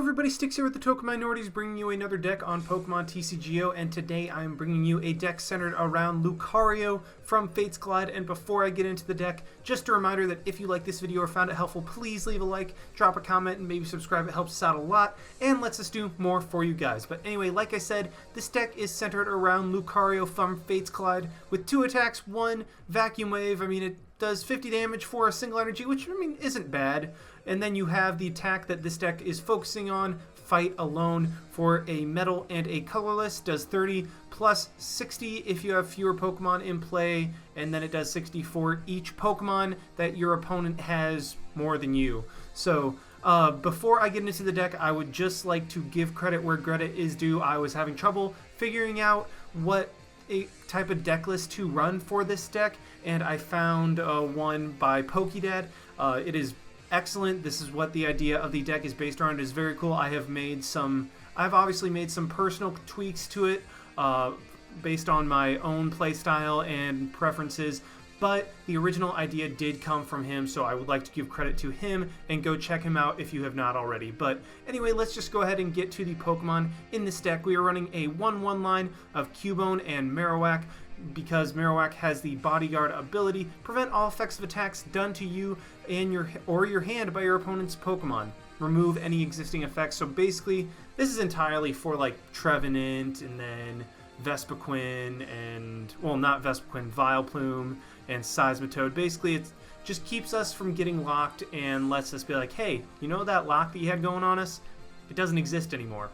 everybody, Sticks here with the Token Minorities, bringing you another deck on Pokemon TCGO, and today I am bringing you a deck centered around Lucario from Fate's Collide. And before I get into the deck, just a reminder that if you like this video or found it helpful, please leave a like, drop a comment, and maybe subscribe. It helps us out a lot and lets us do more for you guys. But anyway, like I said, this deck is centered around Lucario from Fate's Collide with 2 attacks, 1 Vacuum Wave. I mean, it does 50 damage for a single energy, which, I mean, isn't bad. And then you have the attack that this deck is focusing on, Fight Alone, for a metal and a colorless. Does 30 plus 60 if you have fewer Pokemon in play, and then it does 60 for each Pokemon that your opponent has more than you. So before I get into the deck, I would just like to give credit where credit is due. I was having trouble figuring out what a type of deck list to run for this deck, and I found one by PokeDad. It is excellent. This is what the idea of the deck is based around. It is very cool. I've obviously made some personal tweaks to it based on my own playstyle and preferences, but the original idea did come from him, so I would like to give credit to him and go check him out if you have not already. But anyway, let's just go ahead and get to the Pokemon in this deck. We are running a 1/1 line of Cubone and Marowak, because Marowak has the Bodyguard ability, prevent all effective attacks done to you and your hand by your opponent's Pokemon. Remove any existing effects. So basically, this is entirely for like Trevenant and then Vespiquen and, well, not Vespiquen, Vileplume and Seismitoad. Basically, it just keeps us from getting locked and lets us be like, hey, you know that lock that you had going on us? It doesn't exist anymore.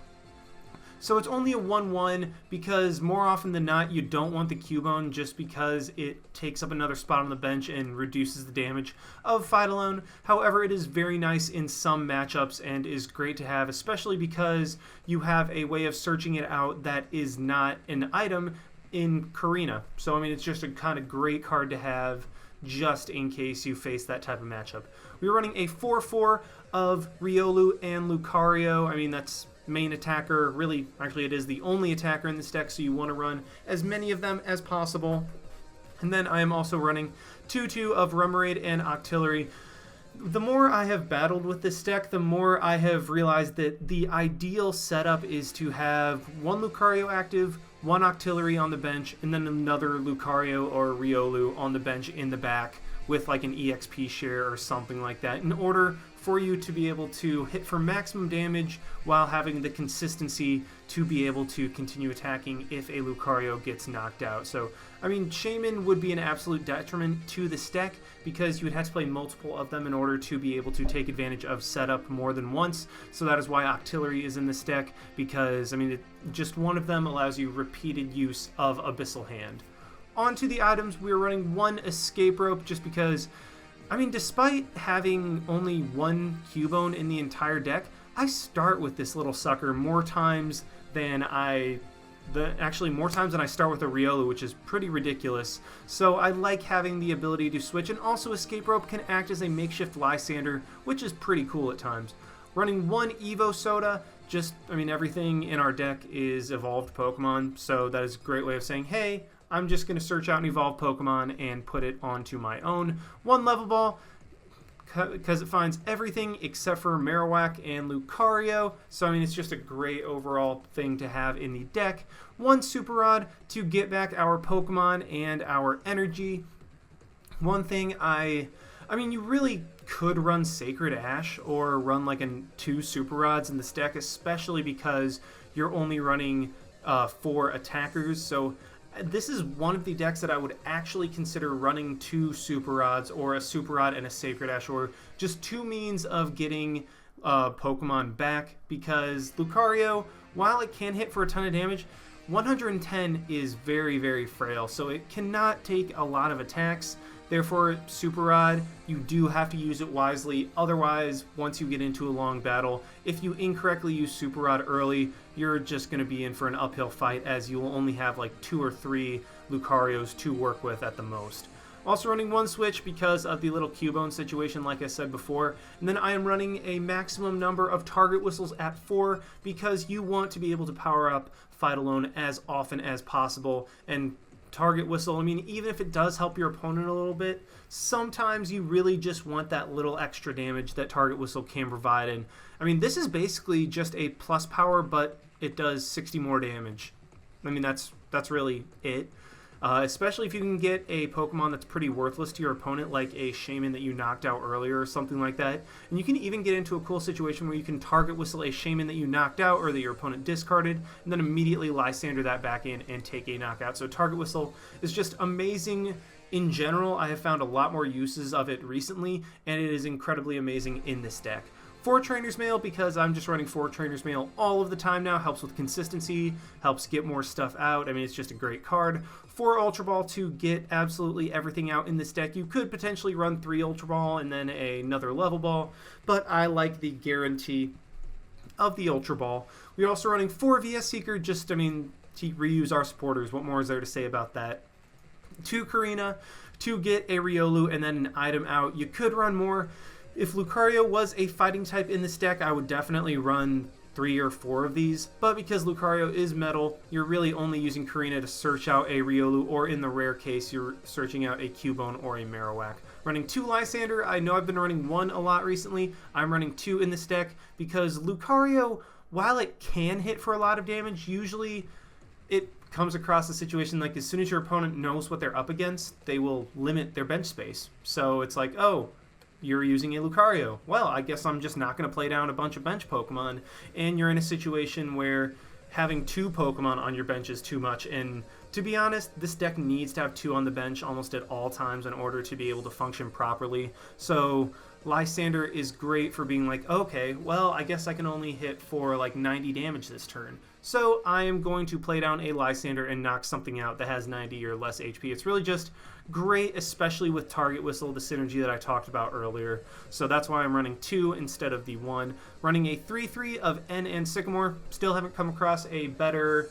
So it's only a 1/1 because more often than not you don't want the Cubone, just because it takes up another spot on the bench and reduces the damage of Fight Alone. However, it is very nice in some matchups and is great to have, especially because you have a way of searching it out that is not an item in Karina. So I mean, it's just a kind of great card to have just in case you face that type of matchup. We're running a 4/4 of Riolu and Lucario. I mean, that's main attacker. Really, actually, it is the only attacker in this deck, so you want to run as many of them as possible. And then I am also running 2/2 of Remoraid and Octillery. The more I have battled with this deck, the more I have realized that the ideal setup is to have 1 Lucario active, 1 Octillery on the bench, and then another Lucario or Riolu on the bench in the back with like an EXP share or something like that, in order for you to be able to hit for maximum damage while having the consistency to be able to continue attacking if a Lucario gets knocked out. So, I mean, Shaman would be an absolute detriment to this deck because you would have to play multiple of them in order to be able to take advantage of setup more than once. So that is why Octillery is in this deck, because, I mean, just one of them allows you repeated use of Abyssal Hand. On to the items, we're running 1 Escape Rope just because, I mean, despite having only 1 Cubone in the entire deck, I start with this little sucker more times than more times than I start with a Riolu, which is pretty ridiculous. So I like having the ability to switch, and also Escape Rope can act as a makeshift Lysander, which is pretty cool at times. Running 1 Evo Soda, just, I mean, everything in our deck is evolved Pokemon, so that is a great way of saying, hey, I'm just going to search out an evolved Pokemon and put it onto my own. 1 Level Ball, because it finds everything except for Marowak and Lucario. So, I mean, it's just a great overall thing to have in the deck. 1 Super Rod to get back our Pokemon and our energy. One thing I mean, you really could run Sacred Ash or run like 2 Super Rods in this deck, especially because you're only running 4 attackers. So this is one of the decks that I would actually consider running 2 Super Rods, or a Super Rod and a Sacred Ash, or just 2 means of getting Pokemon back, because Lucario, while it can hit for a ton of damage, 110 is very, very frail, so it cannot take a lot of attacks. Therefore, Super Rod, you do have to use it wisely. Otherwise, once you get into a long battle, if you incorrectly use Super Rod early, you're just going to be in for an uphill fight, as you will only have like 2 or 3 Lucarios to work with at the most. Also running 1 Switch because of the little Cubone situation, like I said before. And then I am running a maximum number of Target Whistles at 4 because you want to be able to power up Fight Alone as often as possible. And Target Whistle, I mean, even if it does help your opponent a little bit, sometimes you really just want that little extra damage that Target Whistle can provide. And I mean, this is basically just a plus power, but it does 60 more damage. I mean, that's really it. Especially if you can get a Pokemon that's pretty worthless to your opponent, like a Shaman that you knocked out earlier or something like that. And you can even get into a cool situation where you can target whistle a Shaman that you knocked out or that your opponent discarded, and then immediately Lysander that back in and take a knockout. So target whistle is just amazing. In general, I have found a lot more uses of it recently, and it is incredibly amazing in this deck. 4 Trainer's Mail, because I'm just running 4 Trainer's Mail all of the time now, helps with consistency, helps get more stuff out. I mean, it's just a great card. 4 Ultra Ball to get absolutely everything out in this deck. You could potentially run 3 Ultra Ball and then another Level Ball, but I like the guarantee of the Ultra Ball. We're also running 4 VS Seeker, just, I mean, to reuse our supporters. What more is there to say about that? 2 Karina to get a Riolu and then an item out. You could run more. If Lucario was a fighting type in this deck, I would definitely run 3 or 4 of these, but because Lucario is metal, you're really only using Karina to search out a Riolu, or in the rare case, you're searching out a Cubone or a Marowak. Running 2 Lysander, I know I've been running 1 a lot recently. I'm running 2 in this deck because Lucario, while it can hit for a lot of damage, usually it comes across a situation like as soon as your opponent knows what they're up against, they will limit their bench space. So it's like, oh, you're using a Lucario. Well, I guess I'm just not going to play down a bunch of bench Pokemon, and you're in a situation where having 2 Pokemon on your bench is too much, and to be honest, this deck needs to have 2 on the bench almost at all times in order to be able to function properly. So Lysander is great for being like, okay, well, I guess I can only hit for like 90 damage this turn. So I am going to play down a Lysander and knock something out that has 90 or less HP. It's really just great, especially with Target Whistle, the synergy that I talked about earlier. So that's why I'm running 2 instead of the 1. Running a 3-3 of N and Sycamore. Still haven't come across a better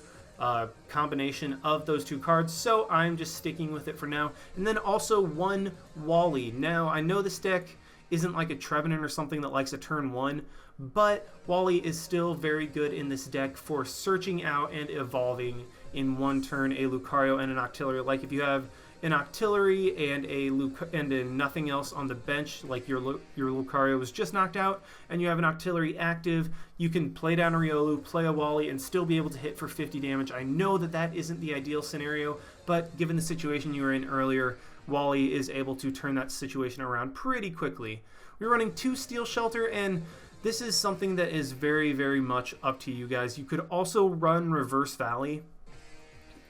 combination of those 2 cards, so I'm just sticking with it for now. And then also 1 Wally. Now, I know this deck isn't like a Trevenant or something that likes a turn 1, but Wally is still very good in this deck for searching out and evolving in 1 turn a Lucario and an Octillery. Like if you have an Octillery and a nothing else on the bench, like your Lucario was just knocked out, and you have an Octillery active, you can play down a Riolu, play a Wally, and still be able to hit for 50 damage. I know that that isn't the ideal scenario, but given the situation you were in earlier, Wally is able to turn that situation around pretty quickly. We're running 2 Steel Shelter, and this is something that is very, very much up to you guys. You could also run Reverse Valley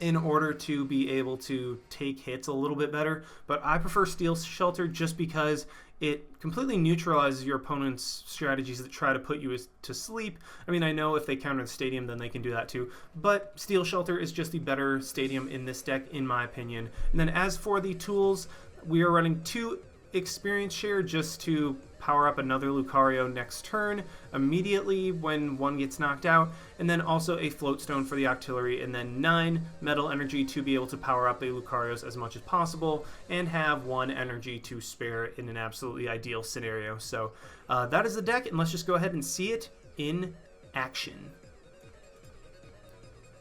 in order to be able to take hits a little bit better, but I prefer Steel Shelter just because it completely neutralizes your opponent's strategies that try to put you to sleep. I mean, I know if they counter the stadium, then they can do that too, but Steel Shelter is just the better stadium in this deck, in my opinion. And then as for the tools, we are running 2 Experience Share just to power up another Lucario next turn immediately when 1 gets knocked out, and then also a Float Stone for the Octillery, and then 9 Metal Energy to be able to power up the Lucarios as much as possible and have 1 energy to spare in an absolutely ideal scenario. So that is the deck, and let's just go ahead and see it in action.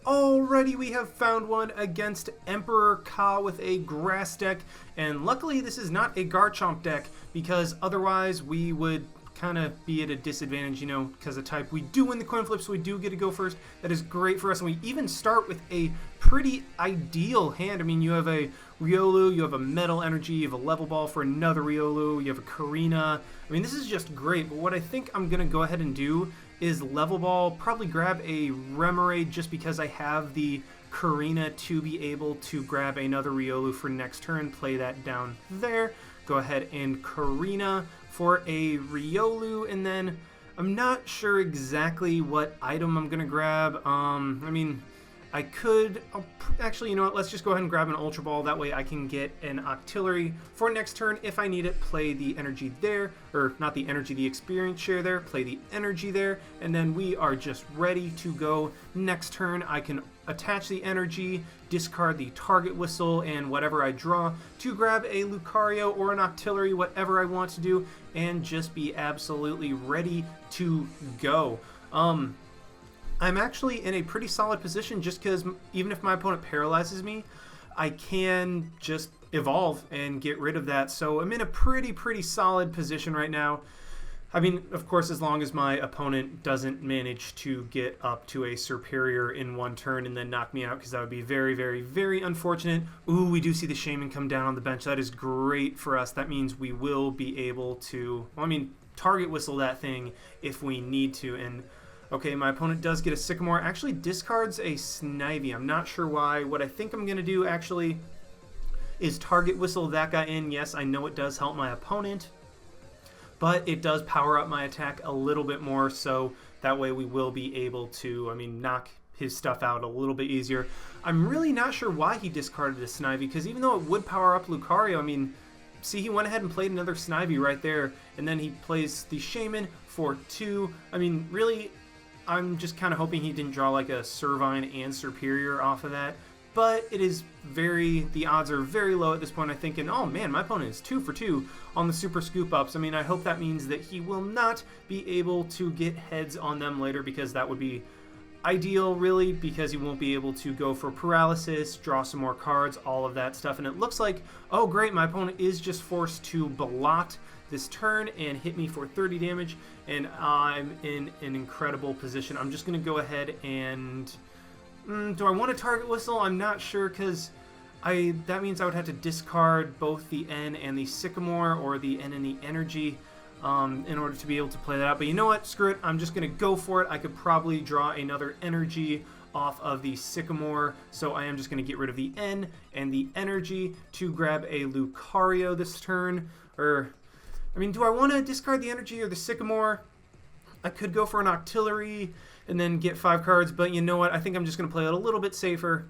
Alrighty, we have found one against Emperor Ka with a grass deck, and luckily this is not a Garchomp deck, because otherwise we would kind of be at a disadvantage, you know, because of type. We do win the coin flip, so we do get to go first. That is great for us, and we even start with a pretty ideal hand. I mean, you have a Riolu, you have a Metal Energy, you have a Level Ball for another Riolu, you have a Karina. I mean, this is just great, but what I think I'm going to go ahead and do is Level Ball, probably grab a Remoraid just because I have the Karina to be able to grab another Riolu for next turn, play that down there. Go ahead and Karina for a Riolu, and then I'm not sure exactly what item I'm going to grab. I mean, I could, actually, you know what, let's just go ahead and grab an Ultra Ball. That way I can get an Octillery for next turn. If I need it, play the energy there, or not the energy, the Experience Share there, play the energy there, and then we are just ready to go next turn. I can attach the energy, discard the Target Whistle, and whatever I draw to grab a Lucario or an Octillery, whatever I want to do, and just be absolutely ready to go. I'm actually in a pretty solid position just because even if my opponent paralyzes me, I can just evolve and get rid of that. So I'm in a pretty solid position right now. I mean, of course, as long as my opponent doesn't manage to get up to a superior in one turn and then knock me out, because that would be very, very, very unfortunate. Ooh, we do see the Shaman come down on the bench. That is great for us. That means we will be able to, well, I mean, target whistle that thing if we need to. And okay, my opponent does get a Sycamore. Actually discards a Snivy. I'm not sure why. What I think I'm going to do actually is target whistle that guy in. Yes, I know it does help my opponent, but it does power up my attack a little bit more, so that way we will be able to, I mean, knock his stuff out a little bit easier. I'm really not sure why he discarded a Snivy, because even though it would power up Lucario, I mean, see, he went ahead and played another Snivy right there, and then he plays the Shaman for 2. I mean, really, I'm just kind of hoping he didn't draw like a Servine and Superior off of that. But it is the odds are very low at this point, I think. And oh man, my opponent is 2 for 2 on the Super Scoop Ups. I mean, I hope that means that he will not be able to get heads on them later, because that would be ideal, really, because he won't be able to go for Paralysis, draw some more cards, all of that stuff. And it looks like, oh great, my opponent is just forced to blot this turn and hit me for 30 damage, and I'm in an incredible position. I'm just going to go ahead and... do I want to target whistle? I'm not sure, because that means I would have to discard both the N and the Sycamore, or the N and the Energy, in order to be able to play that out. But you know what? Screw it. I'm just going to go for it. I could probably draw another Energy off of the Sycamore, so I am just going to get rid of the N and the Energy to grab a Lucario this turn. Or, I mean, do I want to discard the Energy or the Sycamore? I could go for an Octillery and then get 5 cards, but you know what? I think I'm just going to play it a little bit safer.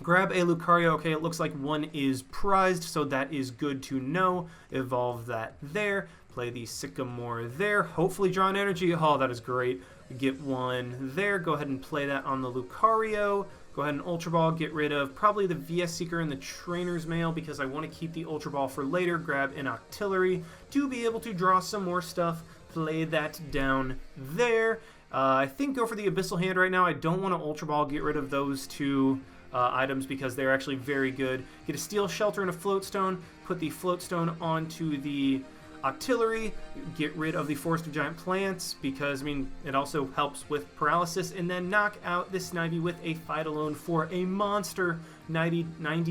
Grab a Lucario. Okay, it looks like one is prized, so that is good to know. Evolve that there. Play the Sycamore there. Hopefully draw an Energy. Oh, that is great. We get one there. Go ahead and play that on the Lucario. Go ahead and Ultra Ball. Get rid of probably the VS Seeker and the Trainer's Mail, because I want to keep the Ultra Ball for later. Grab an Octillery to be able to draw some more stuff. Play that down there. I think go for the Abyssal Hand right now. I don't want to Ultra Ball. Get rid of those 2 items, because they're actually very good. Get a Steel Shelter and a Floatstone. Put the Floatstone onto the Octillery. Get rid of the Forest of Giant Plants, because, I mean, it also helps with Paralysis. And then knock out this Snivy with a Fight Alone for a monster 90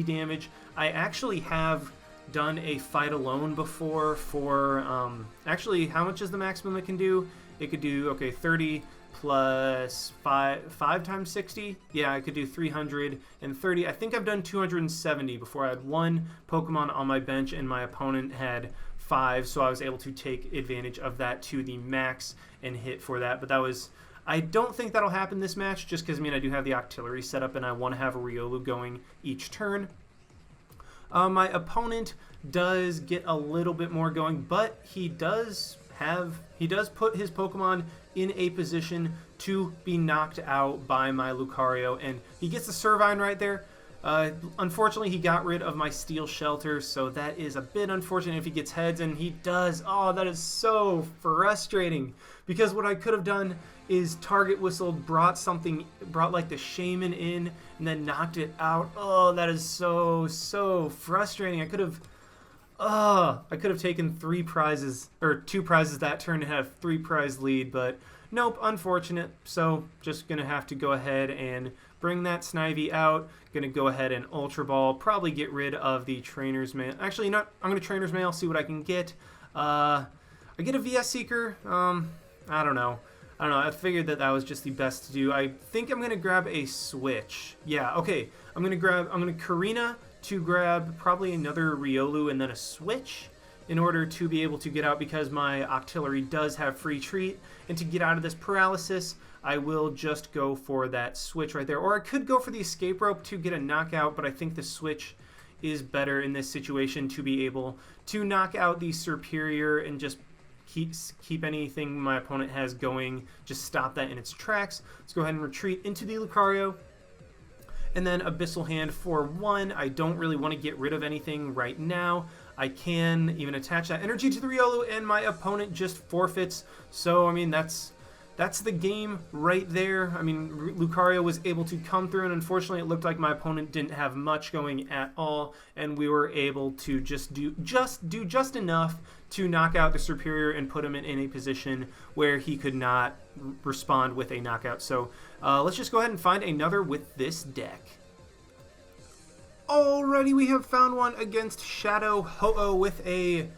damage. I actually have done a Fight Alone before for, actually, how much is the maximum it can do? It could do, okay, 30 plus 5 times 60. Yeah, I could do 330. I think I've done 270 before. I had 1 Pokemon on my bench and my opponent had 5, so I was able to take advantage of that to the max and hit for that. But that was... I don't think that'll happen this match, just because, I mean, I do have the Octillery set up and I want to have a Riolu going each turn. My opponent does get a little bit more going, but he does put his Pokemon in a position to be knocked out by my Lucario, and he gets the Servine right there. Unfortunately, he got rid of my Steel Shelter, so that is a bit unfortunate if he gets heads, and he does. Oh, that is so frustrating, because what I could have done is target whistled, brought like the Shaman in, and then knocked it out. Oh, that is so frustrating. I could have taken 3 prizes, or 2 prizes that turn and have a 3-prize lead, but nope, unfortunate. So just gonna have to go ahead and bring that Snivy out. Gonna go ahead and Ultra Ball, probably get rid of the Trainer's Mail. Actually, not. I'm gonna Trainer's Mail, see what I can get. I get a VS Seeker. I don't know. I figured that was just the best to do. I think I'm gonna grab a switch. Yeah, okay. I'm gonna Karina to grab probably another Riolu and then a switch in order to be able to get out, because my Octillery does have free treat. And to get out of this paralysis, I will just go for that switch right there. Or I could go for the escape rope to get a knockout, but I think the switch is better in this situation to be able to knock out the Superior and just keep anything my opponent has going, just stop that in its tracks. Let's go ahead and retreat into the Lucario. And then Abyssal Hand for 1. I don't really want to get rid of anything right now. I can even attach that energy to the Riolu, and my opponent just forfeits. So, I mean, that's that's the game right there. I mean, Lucario was able to come through, and unfortunately it looked like my opponent didn't have much going at all, and we were able to do just enough to knock out the Superior and put him in a position where he could not respond with a knockout. So let's just go ahead and find another with this deck. Alrighty, we have found one against Shadow Ho-Oh with a...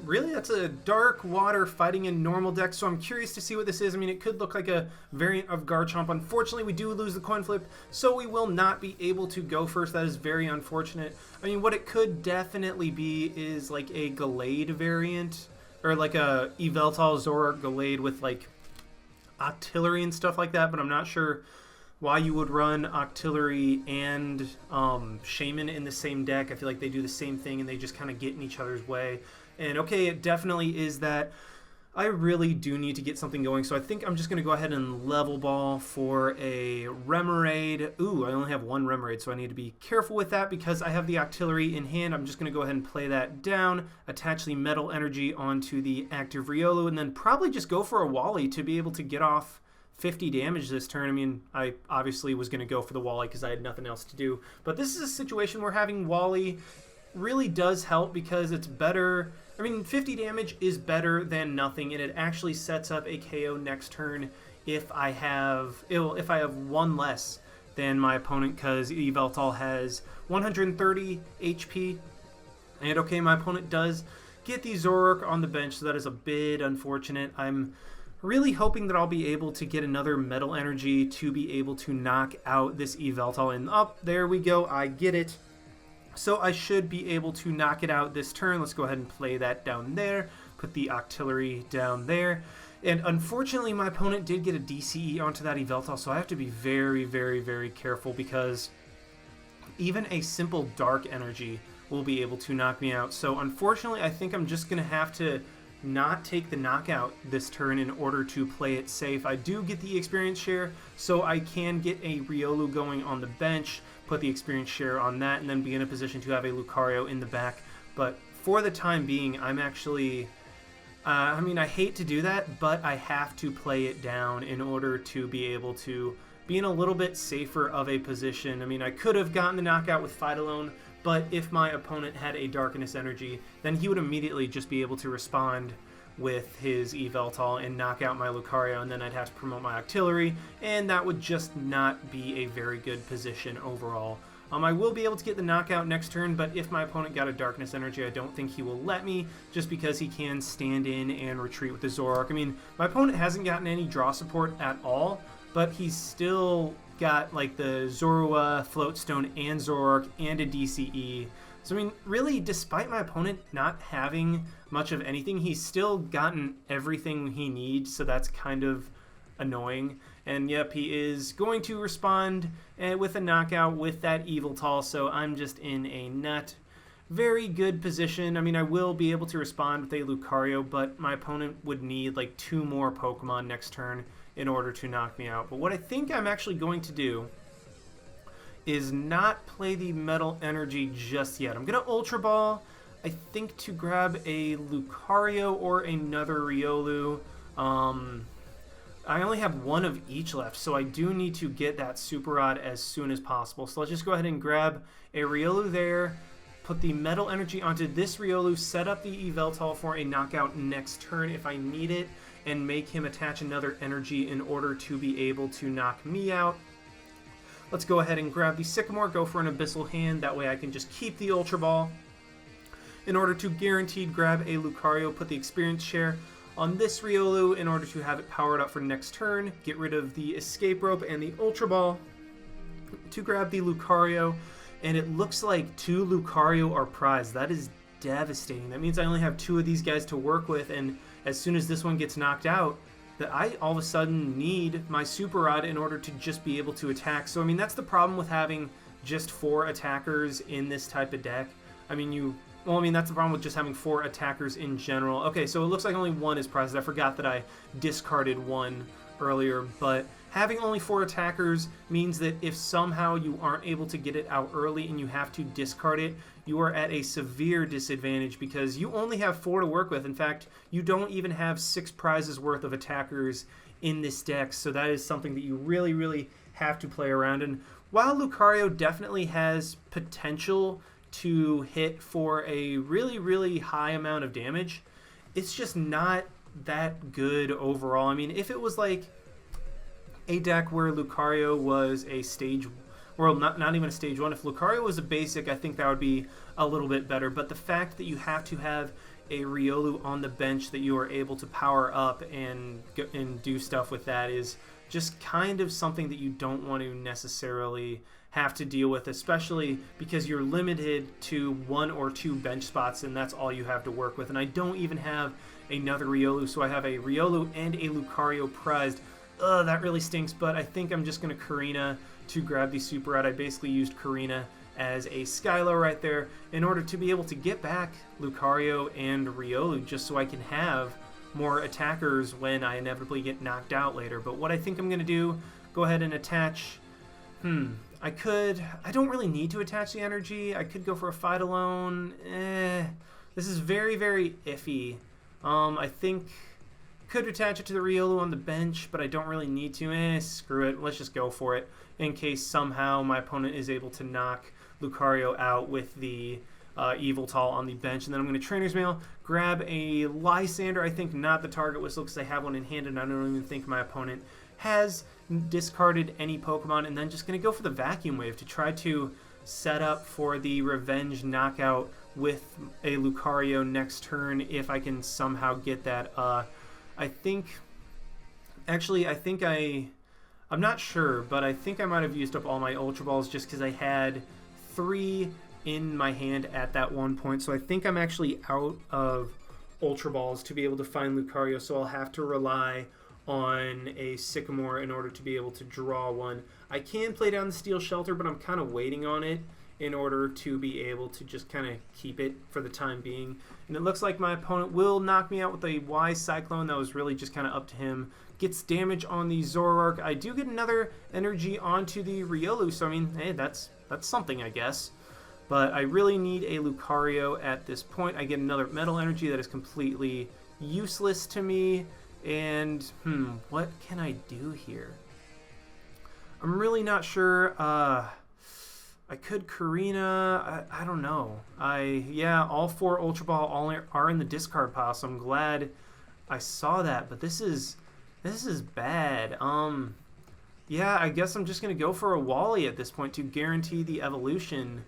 Really, that's a Dark Water fighting in normal deck, so I'm curious to see what this is. I mean, it could look like a variant of Garchomp. Unfortunately, we do lose the coin flip, so we will not be able to go first. That is very unfortunate. I mean, what it could definitely be is like a Gallade variant, or like a Yveltal Zoroark Gallade with like Octillery and stuff like that, but I'm not sure why you would run Octillery and Shaman in the same deck. I feel like they do the same thing and they just kind of get in each other's way. And okay, it definitely is that. I really do need to get something going, so I think I'm just going to go ahead and level ball for a Remoraid. Ooh, I only have one Remoraid, so I need to be careful with that because I have the Octillery in hand. I'm just going to go ahead and play that down, attach the Metal Energy onto the active Riolu, and then probably just go for a Wally to be able to get off 50 damage this turn. I mean, I obviously was going to go for the Wally because I had nothing else to do, but this is a situation where having Wally really does help because it's better. I mean, 50 damage is better than nothing, and it actually sets up a KO next turn if I have one less than my opponent, because Yveltal has 130 HP. And okay, my opponent does get the Zoroark on the bench, so that is a bit unfortunate. I'm really hoping that I'll be able to get another Metal Energy to be able to knock out this Yveltal. And there we go, I get it. So I should be able to knock it out this turn. Let's go ahead and play that down there. Put the Octillery down there. And unfortunately, my opponent did get a DCE onto that Yveltal, so I have to be very, very, very careful because even a simple Dark Energy will be able to knock me out. So unfortunately, I think I'm just going to have to not take the knockout this turn in order to play it safe. I do get the experience share, so I can get a Riolu going on the bench, put the experience share on that, and then be in a position to have a Lucario in the back. But for the time being, I'm actually... I mean, I hate to do that, but I have to play it down in order to be able to be in a little bit safer of a position. I mean, I could have gotten the knockout with Fight Alone, but if my opponent had a Darkness Energy, then he would immediately just be able to respond with his Yveltal and knock out my Lucario, and then I'd have to promote my Octillery, and that would just not be a very good position overall. I will be able to get the knockout next turn, but if my opponent got a Darkness Energy, I don't think he will let me, just because he can stand in and retreat with the Zoroark. I mean, my opponent hasn't gotten any draw support at all, but he's still got like the Zorua, Floatstone, and Zoroark, and a DCE. So, I mean, really, despite my opponent not having much of anything, he's still gotten everything he needs, so that's kind of annoying. And yep, he is going to respond with a knockout with that Yveltal, so I'm just in a not very good position. I mean, I will be able to respond with a Lucario, but my opponent would need like 2 more Pokemon next turn in order to knock me out. But what I think I'm actually going to do is not play the Metal Energy just yet. I'm going to Ultra Ball, I think, to grab a Lucario or another Riolu. I only have one of each left, so I do need to get that Super Rod as soon as possible. So let's just go ahead and grab a Riolu there, put the Metal Energy onto this Riolu, set up the Yveltal for a knockout next turn if I need it, and make him attach another energy in order to be able to knock me out. Let's go ahead and grab the Sycamore, go for an Abyssal Hand, that way I can just keep the Ultra Ball. In order to guaranteed grab a Lucario, put the experience share on this Riolu in order to have it powered up for next turn, get rid of the Escape Rope and the Ultra Ball to grab the Lucario, and it looks like 2 Lucario are prized. That is devastating. That means I only have 2 of these guys to work with, and as soon as this one gets knocked out, that I all of a sudden need my Super Rod in order to just be able to attack. So I mean, that's the problem with having just 4 attackers in this type of deck. I mean, that's the problem with just having 4 attackers in general. Okay, so it looks like only 1 is prized. I forgot that I discarded 1 earlier, but having only 4 attackers means that if somehow you aren't able to get it out early and you have to discard it, you are at a severe disadvantage because you only have 4 to work with. In fact, you don't even have 6 prizes worth of attackers in this deck, so that is something that you really, really have to play around. And while Lucario definitely has potential to hit for a really, really high amount of damage, it's just not that good overall. I mean, if it was like a deck where Lucario was a stage, well, not even a stage 1, if Lucario was a basic, I think that would be a little bit better. But the fact that you have to have a Riolu on the bench that you are able to power up and do stuff with that is just kind of something that you don't want to necessarily have to deal with, especially because you're limited to 1 or 2 bench spots, and that's all you have to work with. And I don't even have another Riolu, so I have a Riolu and a Lucario prized. Ugh, that really stinks, but I think I'm just going to Karina to grab the super out. I basically used Karina as a Skylo right there in order to be able to get back Lucario and Riolu, just so I can have more attackers when I inevitably get knocked out later. But what I think I'm going to do, go ahead and attach, I don't really need to attach the energy. I could go for a fight alone. This is very, very iffy. I think could attach it to the Riolu on the bench, but I don't really need to. Screw it. Let's just go for it in case somehow my opponent is able to knock Lucario out with the Eviltal on the bench. And then I'm going to Trainer's Mail, grab a Lysander. I think not the Target Whistle because I have one in hand, and I don't even think my opponent has discarded any Pokemon. And then just going to go for the Vacuum Wave to try to set up for the Revenge Knockout with a Lucario next turn if I can somehow get that. I'm not sure, but I think I might have used up all my Ultra Balls just because I had 3 in my hand at that one point. So I think I'm actually out of Ultra Balls to be able to find Lucario, so I'll have to rely on a Sycamore in order to be able to draw one. I can play down the Steel Shelter, but I'm kind of waiting on it in order to be able to just kind of keep it for the time being. And it looks like my opponent will knock me out with a Wise Cyclone. That was really just kind of up to him. Gets damage on the Zoroark. I do get another energy onto the Riolu, so I mean, hey, that's something, I guess. But I really need a Lucario at this point. I get another Metal Energy that is completely useless to me. And, what can I do here? I'm really not sure. I could Karina. I don't know. Yeah, all 4 Ultra Ball all are in the discard pile, so I'm glad I saw that. But this is bad. Yeah, I guess I'm just gonna go for a Wally at this point to guarantee the evolution,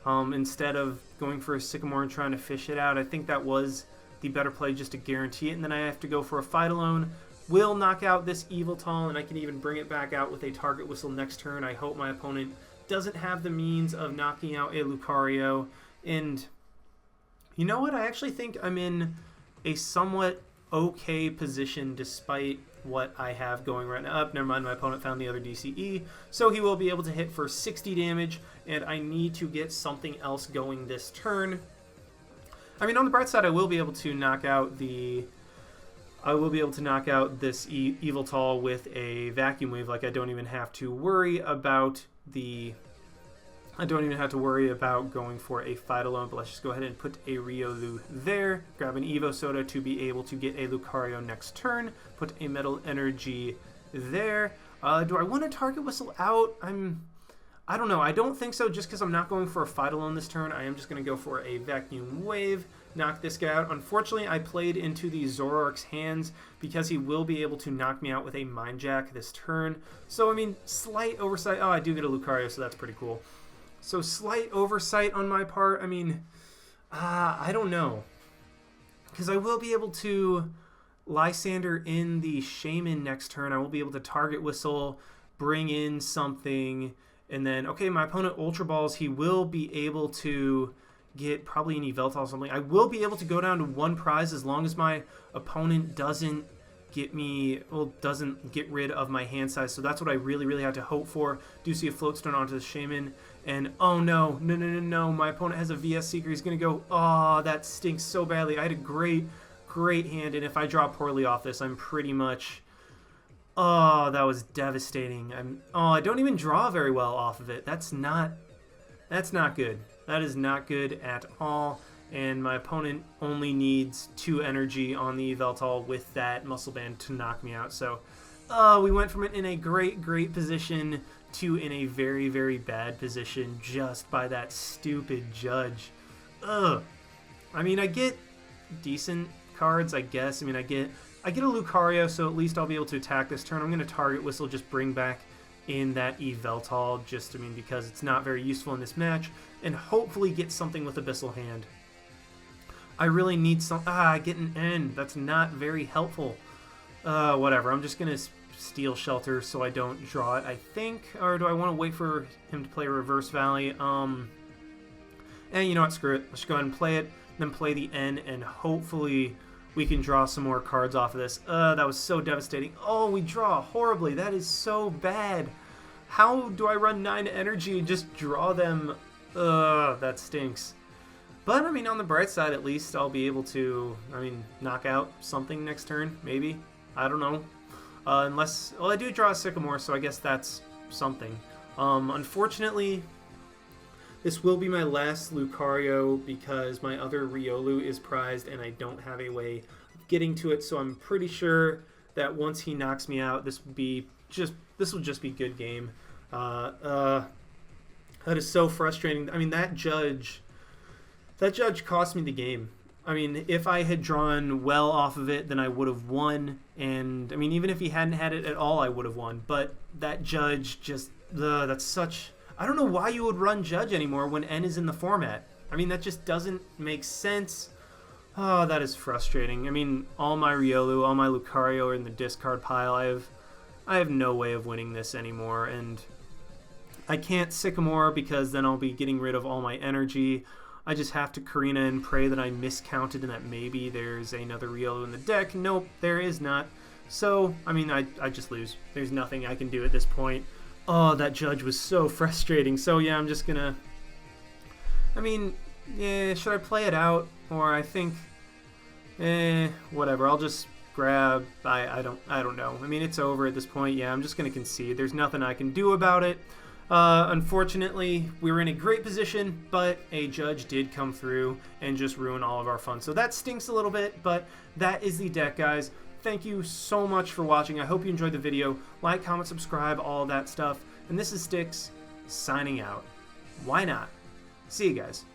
instead of going for a Sycamore and trying to fish it out. I think that was the better play, just to guarantee it. And then I have to go for a Fight Alone. Will knock out this Eviltal, and I can even bring it back out with a Target Whistle next turn. I hope my opponent doesn't have the means of knocking out a Lucario. And you know what? I actually think I'm in a somewhat okay position despite what I have going right now. Never mind, my opponent found the other DCE, so he will be able to hit for 60 damage, and I need to get something else going this turn. I mean, on the bright side, I will be able to knock out this Eviltal with a Vacuum Wave. Like, I don't even have to worry about going for a Fight Alone, but let's just go ahead and put a Riolu there. Grab an Evo Soda to be able to get a Lucario next turn. Put a Metal Energy there. Do I want to Target Whistle out? I don't know. I don't think so, just because I'm not going for a Fight Alone this turn. I am just going to go for a Vacuum Wave, knock this guy out. Unfortunately, I played into the Zoroark's hands because he will be able to knock me out with a Mind Jack this turn. So, I mean, slight oversight. Oh, I do get a Lucario, so that's pretty cool. So, slight oversight on my part. I mean, I don't know. Because I will be able to Lysander in the Shaman next turn. I will be able to Target Whistle, bring in something, and then, okay, my opponent Ultra Balls, he will be able to get probably an Yveltal or something. I will be able to go down to 1 prize as long as my opponent doesn't get rid of my hand size. So that's what I really, really have to hope for. Do see a Floatstone onto the Shaman, and oh no, my opponent has a VS Seeker. He's going to go, oh, that stinks so badly. I had a great hand, and if I draw poorly off this, I'm pretty much... Oh, that was devastating. I don't even draw very well off of it. That's not good. That is not good at all. And my opponent only needs 2 energy on the Yveltal with that Muscle Band to knock me out. So We went from it in a great position to in a very bad position just by that stupid judge. Ugh. I mean, I get decent cards, I guess. I mean, I get a Lucario, so at least I'll be able to attack this turn. I'm going to target Whistle, just bring back in that Yveltal, just, I mean, because it's not very useful in this match, and hopefully get something with Abyssal Hand. I really need some... I get an N. That's not very helpful. Whatever. I'm just going to Steel Shelter so I don't draw it, I think. Or do I want to wait for him to play Reverse Valley? And you know what? Screw it. Let's go ahead and play it, then play the N, and hopefully we can draw some more cards off of this. That was so devastating. Oh, we draw horribly. That is so bad. How do I run 9 energy and just draw them? That stinks. But, I mean, on the bright side, at least I'll be able to, I mean, knock out something next turn, maybe. I don't know. Unless, well, I do draw a Sycamore, so I guess that's something. Unfortunately, this will be my last Lucario because my other Riolu is prized and I don't have a way of getting to it, so I'm pretty sure that once he knocks me out, this will just be good game. That is so frustrating. I mean, that judge cost me the game. I mean, if I had drawn well off of it, then I would have won. And, I mean, even if he hadn't had it at all, I would have won. But that judge just, that's such... I don't know why you would run Judge anymore when N is in the format. I mean, that just doesn't make sense. Oh, that is frustrating. I mean, all my Riolu, all my Lucario are in the discard pile. I have no way of winning this anymore. And I can't Sycamore because then I'll be getting rid of all my energy. I just have to Karina and pray that I miscounted and that maybe there's another Riolu in the deck. Nope, there is not. So, I mean, I just lose. There's nothing I can do at this point. Oh, that judge was so frustrating. So, yeah, I'm just gonna... I mean, yeah, should I play it out? Or I think... whatever. I'll just grab... I don't know. I mean, it's over at this point. Yeah, I'm just gonna concede. There's nothing I can do about it. Unfortunately, we were in a great position, but a judge did come through and just ruin all of our fun. So that stinks a little bit, but that is the deck, guys. Thank you so much for watching. I hope you enjoyed the video. Like, comment, subscribe, all that stuff. And this is Styx, signing out. Why not? See you guys.